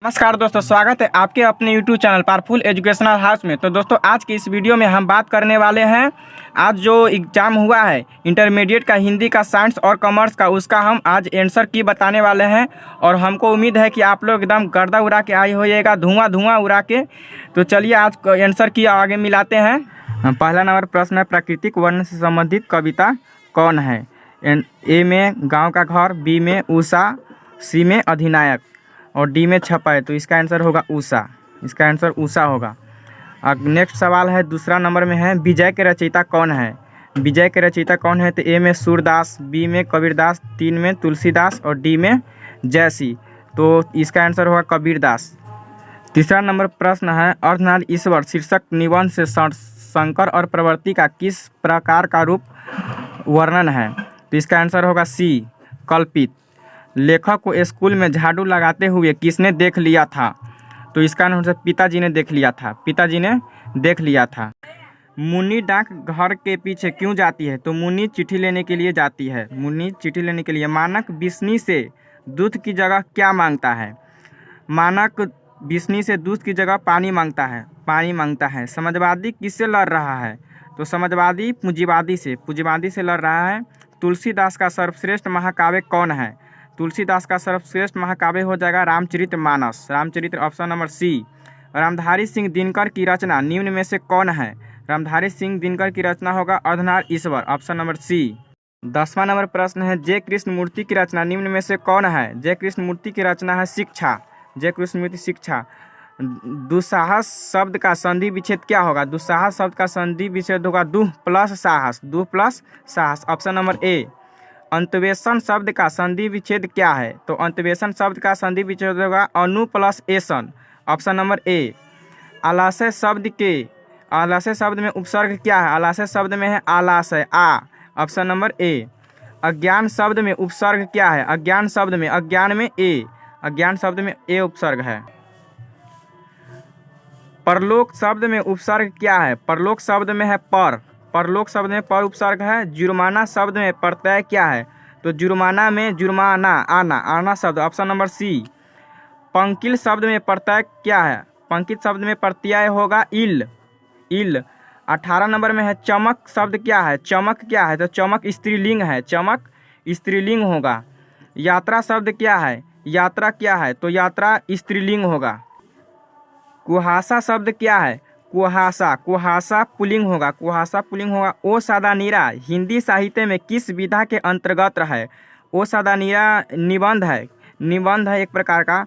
नमस्कार दोस्तों, स्वागत है आपके अपने YouTube channel powerful educational house में। तो दोस्तों, आज की इस वीडियो में हम बात करने वाले हैं आज जो एग्ज़ाम हुआ है इंटरमीडिएट का हिंदी का, साइंस और कॉमर्स का, उसका हम आज आंसर की बताने वाले हैं। और हमको उम्मीद है कि आप लोग एकदम गर्दा उड़ा के आए होइएगा, धुआं उड़ा के। तो चलिए आज आंसर की आगे मिलाते हैं। पहला नंबर प्रश्न है, प्राकृतिक वर्ण से संबंधित कविता कौन है? ए में गाँव का घर, बी में उषा, सी में अधिनायक और डी में छपा है। तो इसका आंसर होगा उषा। इसका आंसर उषा होगा। अब नेक्स्ट सवाल है, दूसरा नंबर में है, विजय के रचयिता कौन है? विजय के रचयिता कौन है? तो ए में सूरदास, बी में कबीरदास, तीन में तुलसीदास और डी में जयसी। तो इसका आंसर होगा कबीरदास। तीसरा नंबर प्रश्न है, अर्धनाद ईश्वर शीर्षक निबंध से शंकर और प्रवृत्ति का किस प्रकार का रूप वर्णन है? तो इसका आंसर होगा सी, कल्पित। लेखक को स्कूल में झाड़ू लगाते हुए किसने देख लिया था? तो इसका आंसर पिताजी ने देख लिया था। पिताजी ने देख लिया था। मुन्नी डाक घर के पीछे क्यों जाती है? तो मुन्नी चिट्ठी लेने के लिए जाती है। मुन्नी चिट्ठी लेने के लिए। मानक बिस्नी से दूध की जगह क्या मांगता है? मानक बिस्नी से दूध की जगह पानी मांगता है। पानी मांगता है। समाजवादी किससे लड़ रहा है? तो समाजवादी पूंजीवादी से लड़ रहा है। तुलसीदास का सर्वश्रेष्ठ महाकाव्य कौन है? तुलसीदास का सर्वश्रेष्ठ महाकाव्य हो जाएगा Ramcharitmanas. Ramcharitra option number C. Ramdhari Singh Dinkar की रचना निम्न में से कौन है? रामधारी सिंह दिनकर की रचना होगा अर्धनाद ईश्वर, ऑप्शन नंबर सी। 10वां नंबर प्रश्न है, जय कृष्ण मूर्ति की रचना निम्न में से कौन है? जय कृष्ण मूर्ति की रचना है शिक्षा। जय कृष्ण मूर्ति शिक्षा। दुस्साहस शब्द का संधि विच्छेद क्या होगा? दुस्साहस शब्द का संधि विच्छेद होगा दुह प्लस साहस। दुह प्लस साहस, ऑप्शन नंबर ए। अंतवेशन शब्द का संधि विच्छेद क्या है? तो अंतवेशन शब्द का संधि विच्छेद होगा अनु प्लस एसन, ऑप्शन नंबर ए। आलाशय शब्द में उपसर्ग क्या है? आलाशय शब्द में है आलाशय, आ, ऑप्शन नंबर ए। अज्ञान शब्द में उपसर्ग क्या है? अज्ञान शब्द में ए उपसर्ग है। परलोक शब्द में उपसर्ग क्या है? परलोक शब्द में है पर। परलोक शब्द में पर उपसर्ग है। जुर्माना शब्द में प्रत्यय क्या है? तो जुर्माना में जुर्माना, आना शब्द, ऑप्शन नंबर सी। पंकिल शब्द में प्रत्यय क्या है? पंकिल शब्द में प्रत्यय होगा इल। 18 नंबर में है, चमक शब्द क्या है? चमक क्या है? तो चमक स्त्रीलिंग है। चमक स्त्रीलिंग होगा। यात्रा शब्द क्या है? यात्रा क्या है? तो यात्रा स्त्रीलिंग होगा। कुहासा शब्द क्या है? कुहासा पुल्लिंग होगा। ओ सादा नीरा हिंदी साहित्य में किस विधा के अंतर्गत है? ओ सादा नीरा निबंध है एक प्रकार का।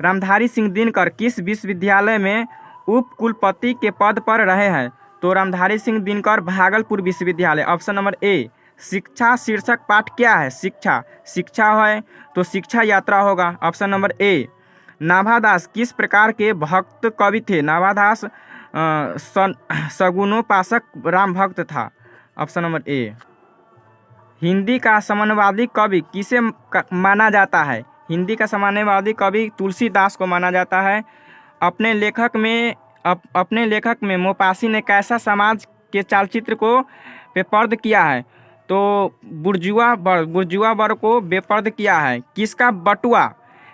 रामधारी सिंह दिनकर किस विश्वविद्यालय में उप कुलपति के पद पर रहे हैं? तो रामधारी सिंह दिनकर भागलपुर विश्वविद्यालय, ऑप्शन नंबर ए। शिक्षा शीर्षक पाठ क्या है? शिक्षा है तो शिक्षा यात्रा होगा, ऑप्शन नंबर ए। नाभादास किस प्रकार के भक्त कवि थे? नाभादास सगुणोपासक राम भक्त था, ऑप्शन नंबर ए। हिंदी का साम्यवादी कवि किसे माना जाता है? हिंदी का साम्यवादी कवि तुलसीदास को माना जाता है। अपने लेखक में मोपासी ने कैसा समाज के चालचित्र को बेपर्द किया है? तो बुर्जुआ वर्ग को बेपर्द किया है। किसका बटुआ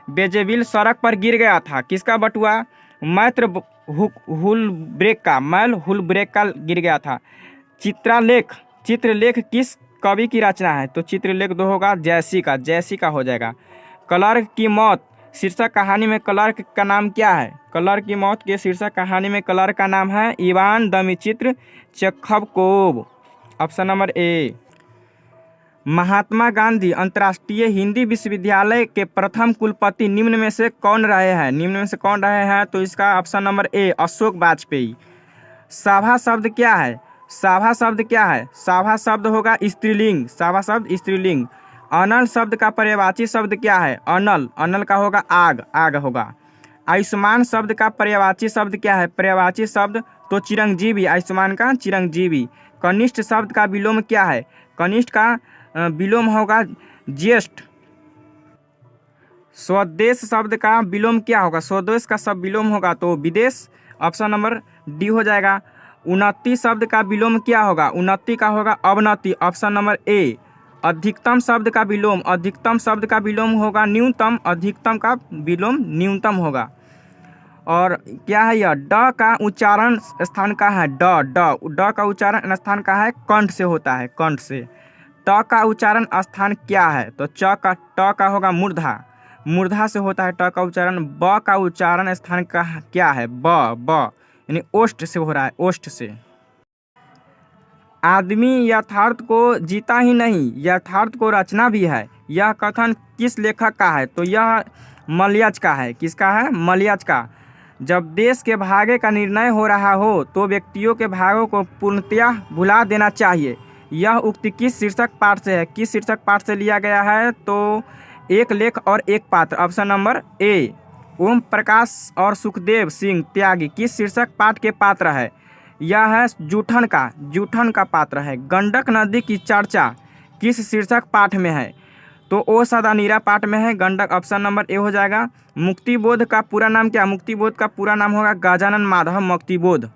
बेजेविल सड़क पर गिर गया था? किसका बटुआ? मैत्र हुलब्रेक का गिर गया था। चित्रलेख किस कवि की रचना है? तो चित्रलेख दो होगा जयसी का हो जाएगा। क्लर्क की मौत शीर्षक कहानी में क्लर्क का नाम क्या है? क्लर्क की मौत के शीर्षक कहानी में क्लर्क का नाम है इवान दमित्र चेखवकोव, ऑप्शन नंबर ए। महात्मा गांधी अंतर्राष्ट्रीय हिंदी विश्वविद्यालय के प्रथम कुलपति निम्न में से कौन रहे हैं? तो इसका ऑप्शन नंबर ए, अशोक वाजपेयी। सभा शब्द क्या है? सभा शब्द होगा स्त्रीलिंग। अनल शब्द का पर्यायवाची शब्द क्या है? अनल का होगा आग होगा। आयुष्मान शब्द का पर्यायवाची शब्द क्या है? पर्यायवाची शब्द तो चिरंजीवी, आयुष्मान का चिरंजीवी। कनिष्ठ शब्द का विलोम क्या है? कनिष्ठ का विलोम होगा ज्येष्ठ। स्वदेश शब्द का विलोम क्या होगा? स्वदेश का सब विलोम होगा तो विदेश, ऑप्शन नंबर डी हो जाएगा। उन्नति शब्द का विलोम क्या होगा? उन्नति का होगा अवनति, ऑप्शन नंबर ए। अधिकतम शब्द का विलोम, अधिकतम शब्द का विलोम होगा न्यूनतम, अधिकतम का विलोम न्यूनतम होगा। और क्या है यह, ड का उच्चारण स्थान का है, ड का उच्चारण स्थान का है, कंठ से होता है, कंठ से। ट का उच्चारण स्थान क्या है, तो ट का होगा मूर्धा, मूर्धा से होता है ट का उच्चारण। ब का उच्चारण स्थान का क्या है, ब यानी ओष्ठ से हो रहा है, ओष्ठ से। आदमी यथार्थ को जीता ही नहीं, यथार्थ को रचना भी है। यह कथन किस लेखक का है, तो यह मलयज का है। किसका है, मलयज का। जब देश के भाग्य का निर्णय हो रहा हो तो व्यक्तियों के भाग्यों को पूर्णतः भुला देना चाहिए। यह उक्ति किस शीर्षक पाठ से है, किस शीर्षक पाठ से लिया गया है, तो एक लेख और एक पात्र, ऑप्शन नंबर ए। ओम प्रकाश और सुखदेव सिंह त्यागी किस शीर्षक पाठ के पात्र है, यह है जूठन का पात्र है। गंडक नदी की चर्चा किस शीर्षक पाठ में है, तो ओ सदानीरा पाठ में है, गंडक, ऑप्शन नंबर ए हो जाएगा। मुक्तिबोध का पूरा नाम क्या, मुक्तिबोध का पूरा नाम होगा गजानन माधव मुक्तिबोध।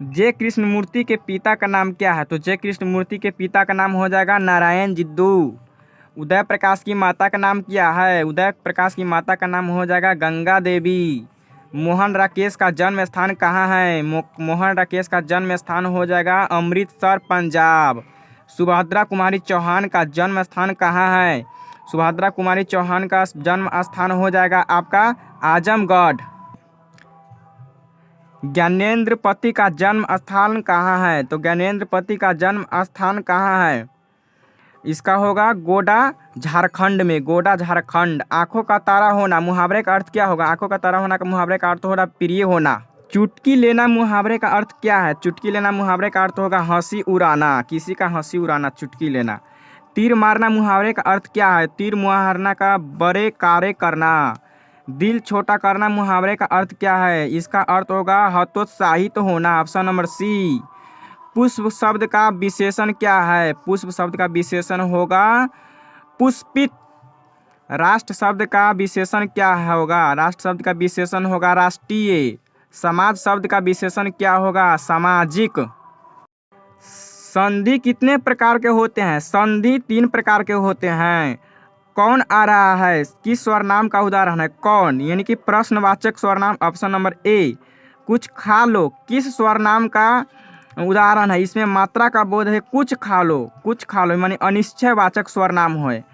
जय कृष्णमूर्ति के पिता का नाम क्या है, तो जय कृष्णमूर्ति के पिता का नाम हो जाएगा नारायण जिद्दू। उदय प्रकाश की माता का नाम क्या है, उदय प्रकाश की माता का नाम हो जाएगा गंगा देवी। मोहन राकेश का जन्म स्थान कहाँ है, मोहन राकेश का जन्म स्थान हो जाएगा अमृतसर, पंजाब। सुभद्रा कुमारी चौहान का जन्म स्थान कहाँ है, सुभद्रा कुमारी चौहान का जन्म स्थान हो जाएगा आपका आजमगढ़। ज्ञानेंद्रपति का जन्म स्थान कहाँ है, तो ज्ञानेंद्रपति का जन्म स्थान कहाँ है, इसका होगा गोडा, झारखंड में, गोडा, झारखंड। आंखों का तारा होना मुहावरे का अर्थ क्या होगा, आंखों का तारा होना का मुहावरे का अर्थ होगा प्रिय होना। चुटकी लेना मुहावरे का अर्थ क्या है, चुटकी लेना मुहावरे का अर्थ होगा हंसी उड़ाना, किसी का हंसी उड़ाना, चुटकी लेना। तीर मारना मुहावरे का अर्थ क्या है, तीर मारना का बड़े कार्य करना। दिल छोटा करना मुहावरे का अर्थ क्या है, इसका अर्थ होगा हतोत्साहित होना, ऑप्शन नंबर सी। पुष्प शब्द का विशेषण क्या है, पुष्प शब्द का विशेषण होगा पुष्पित। राष्ट्र शब्द का विशेषण क्या होगा, राष्ट्र शब्द का विशेषण होगा राष्ट्रीय। समाज शब्द का विशेषण क्या होगा, सामाजिक। संधि कितने प्रकार के होते हैं, संधि 3 प्रकार के होते हैं। कौन आ रहा है, किस स्वरनाम का उदाहरण है, कौन यानी कि प्रश्नवाचक स्वरनाम, ऑप्शन नंबर ए। कुछ खा लो किस स्वरनाम का उदाहरण है, इसमें मात्रा का बोध है, कुछ खा लो माने अनिश्चयवाचक स्वरनाम है।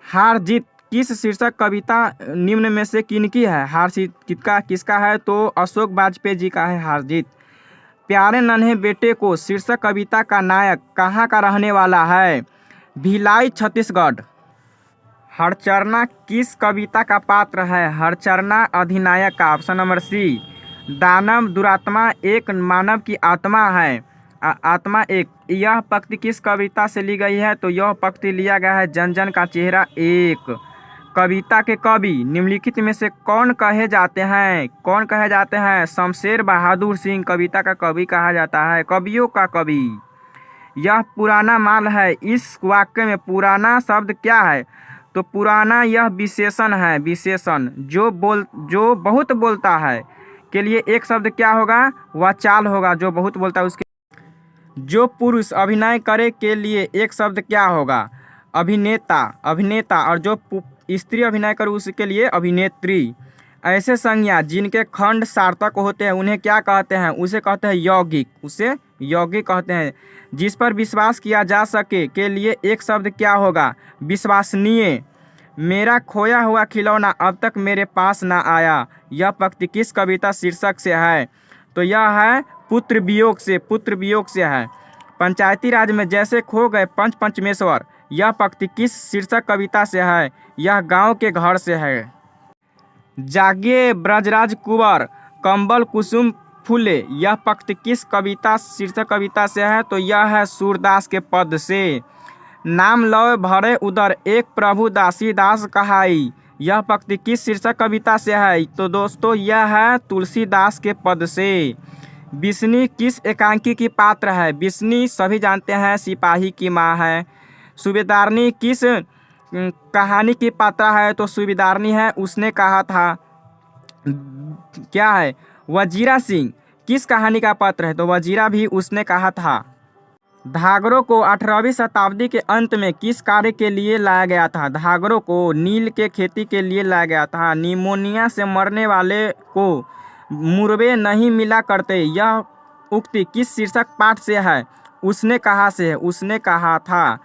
हार जीत किस शीर्षक कविता निम्न में से किनकी है, हार जीत किसका है, तो अशोक वाजपेयी जी का है हार जीत। प्यारे नन्हे बेटे को शीर्षक कविता का नायक कहाँ का रहने वाला है, भिलाई, छत्तीसगढ़। हरचरना किस कविता का पात्र है, हरचरना अधिनायक का, ऑप्शन नंबर सी। दानव दुरात्मा एक मानव की आत्मा है, आत्मा एक। यह पंक्ति किस कविता से ली गई है, तो यह पंक्ति लिया गया है जन जन का चेहरा एक। कविता के कवि निम्नलिखित में से कौन कहे जाते हैं, शमशेर बहादुर सिंह कविता का कवि कहा जाता है, कवियों का कवि। यह पुराना माल है, इस वाक्य में पुराना शब्द क्या है, तो पुराना यह विशेषण है, विशेषण। जो बहुत बोलता है के लिए एक शब्द क्या होगा, वह चाल होगा, जो बहुत बोलता है उसके। जो पुरुष अभिनय करे के लिए एक शब्द क्या होगा, अभिनेता। और जो स्त्री अभिनय करे उसके लिए अभिनेत्री। ऐसे संज्ञा जिनके खंड सार्थक होते हैं उन्हें क्या कहते हैं, उसे कहते हैं यौगिक, उसे यौगिक कहते हैं। जिस पर विश्वास किया जा सके के लिए एक शब्द क्या होगा, विश्वसनीय। मेरा खोया हुआ खिलौना अब तक मेरे पास ना आया, यह पंक्ति किस कविता शीर्षक से है, तो यह है पुत्र वियोग से है। पंचायती राज में जैसे खो गए पंच पंचमेश्वर, यह पंक्ति किस शीर्षक कविता से है, यह गांव के घर से है। जागे ब्रजराज कुंवर कंबल कुसुम फूले, यह पंक्ति किस कविता शीर्षक कविता से है, तो यह है सूरदास के पद से। नाम लौ भरे उदर एक प्रभु दासी दास कहाई, यह पंक्ति किस शीर्षक कविता से है, तो दोस्तों यह है तुलसीदास के पद से। बिस्नी किस एकांकी की पात्र है, बिस्नी सभी जानते हैं सिपाही की माँ है। सूबेदारनी किस कहानी की पात्र है, तो सूबेदारनी है उसने कहा था क्या है। वजीरा सिंह किस कहानी का पात्र है, तो वजीरा भी उसने कहा था। घाघरों को 18वीं शताब्दी के अंत में किस कार्य के लिए लाया गया था? घाघरों को नील के खेती के लिए लाया गया था। निमोनिया से मरने वाले को मुर्गे नहीं मिला करते, यह उक्ति किस शीर्षक पाठ से है? उसने कहा से है। उसने कहा था।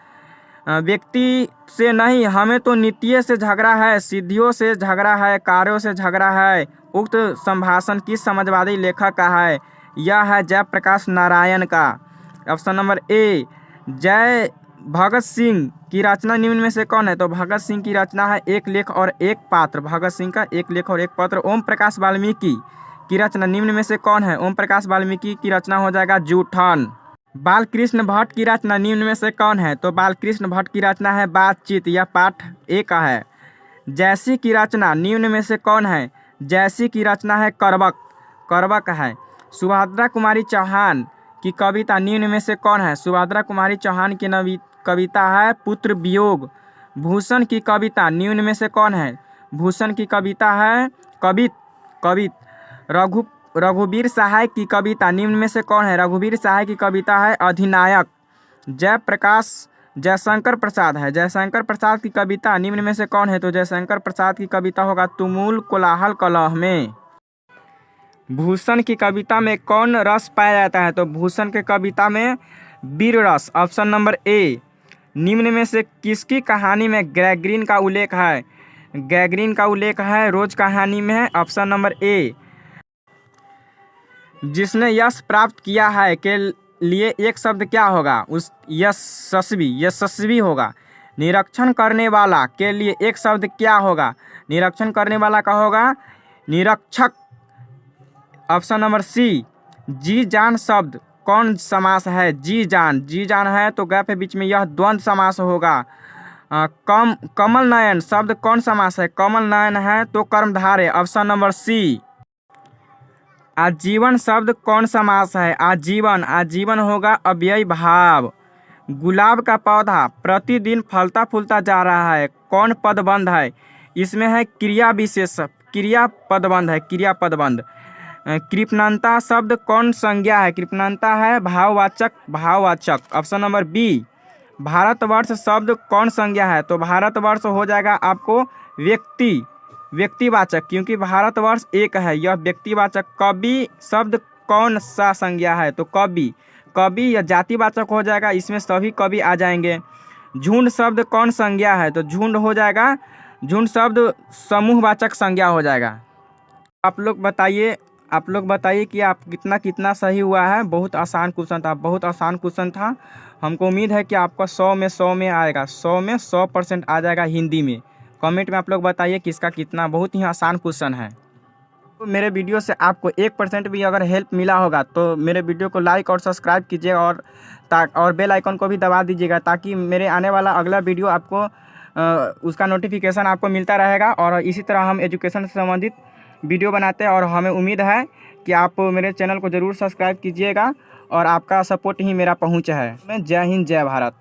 व्यक्ति से नहीं, हमें तो नीतियों से झगड़ा है, सिद्धियों से झगड़ा है, कार्यों से झगड़ा है। उक्त संभाषण किस समाजवादी लेखक का है? यह है जयप्रकाश नारायण का। ऑप्शन नंबर ए। जय भगत सिंह की रचना निम्न में से कौन है? तो भगत सिंह की रचना है एक लेख और एक पात्र। भगत सिंह का एक लेख और एक पत्र। ओम प्रकाश वाल्मीकि की रचना निम्न में से कौन है? ओम प्रकाश वाल्मीकि की रचना हो जाएगा जूठन। बालकृष्ण भट्ट की रचना निम्न में से कौन है? तो बालकृष्ण भट्ट की रचना है बातचीत, यह पाठ ए का है। जैसी की रचना निम्न में से कौन है? जैसी की रचना है करबक, करबक है। सुभद्रा कुमारी चौहान की कविता निम्न में से कौन है? सुभद्रा कुमारी चौहान की कविता है पुत्र वियोग। भूषण की कविता निम्न में से कौन है? भूषण की कविता है कवित। रघुवीर सहाय की कविता निम्न में से कौन है? रघुवीर सहाय की कविता है अधिनायक। जयशंकर प्रसाद है। जयशंकर प्रसाद की कविता निम्न में से कौन है? तो जयशंकर प्रसाद की कविता होगा तुमुल कोलाहल कलह में। भूषण की कविता में कौन रस पाया जाता है? तो भूषण के कविता में वीर रस। ऑप्शन नंबर ए। निम्न में से किसकी कहानी में ग्रेगरीन का उल्लेख है? ग्रेगरीन का उल्लेख है रोज कहानी में है। ऑप्शन नंबर ए। जिसने यश प्राप्त किया है के लिए एक शब्द क्या होगा? उस यशस्वी होगा। निरीक्षण करने वाला के लिए एक शब्द क्या होगा? निरीक्षण करने वाला का होगा निरीक्षक। ऑप्शन नंबर सी। जी जान शब्द कौन समास है? जी जान है तो गैप है बीच में, यह द्वंद्व समास होगा। कमल नयन शब्द कौन समास है? कमल नयन है तो कर्मधारय। ऑप्शन नंबर सी। आजीवन शब्द कौन समास है? आजीवन होगा अव्ययी भाव। गुलाब का पौधा प्रतिदिन फलता फूलता जा रहा है, कौन पदबंध है? इसमें है क्रिया विशेष, क्रिया पदबंध। कृपणता शब्द कौन संज्ञा है? कृपणता है भाववाचक। Option number B. भारतवर्ष शब्द कौन संज्ञा है? तो भारतवर्ष हो जाएगा आपको व्यक्तिवाचक, क्योंकि भारतवर्ष एक है, यह व्यक्तिवाचक। कवि शब्द कौन सा संज्ञा है? तो कवि या जातिवाचक हो जाएगा, इसमें सभी कवि आ जाएंगे। झुंड शब्द कौन संज्ञा है? तो झुंड हो जाएगा, झुंड शब्द समूहवाचक संज्ञा हो जाएगा। आप लोग बताइए कि आप कितना सही हुआ है। बहुत आसान क्वेश्चन था। हमको उम्मीद है कि आपका 100 में 100 में आएगा, 100 में 100% आ जाएगा हिंदी में। कमेंट में आप लोग बताइए किसका कितना। बहुत ही आसान क्वेश्चन है। तो मेरे वीडियो से आपको 1% भी अगर हेल्प मिला होगा तो मेरे वीडियो को लाइक और सब्सक्राइब कीजिएगा और बेल आइकन को भी दबा दीजिएगा, ताकि मेरे आने वाला अगला वीडियो आपको उसका नोटिफिकेशन आपको मिलता रहेगा। और इसी तरह हम एजुकेशन से संबंधित वीडियो बनाते हैं और हमें उम्मीद है कि आप मेरे चैनल को ज़रूर सब्सक्राइब कीजिएगा और आपका सपोर्ट ही मेरा पहुंच है। जय हिंद, जय भारत।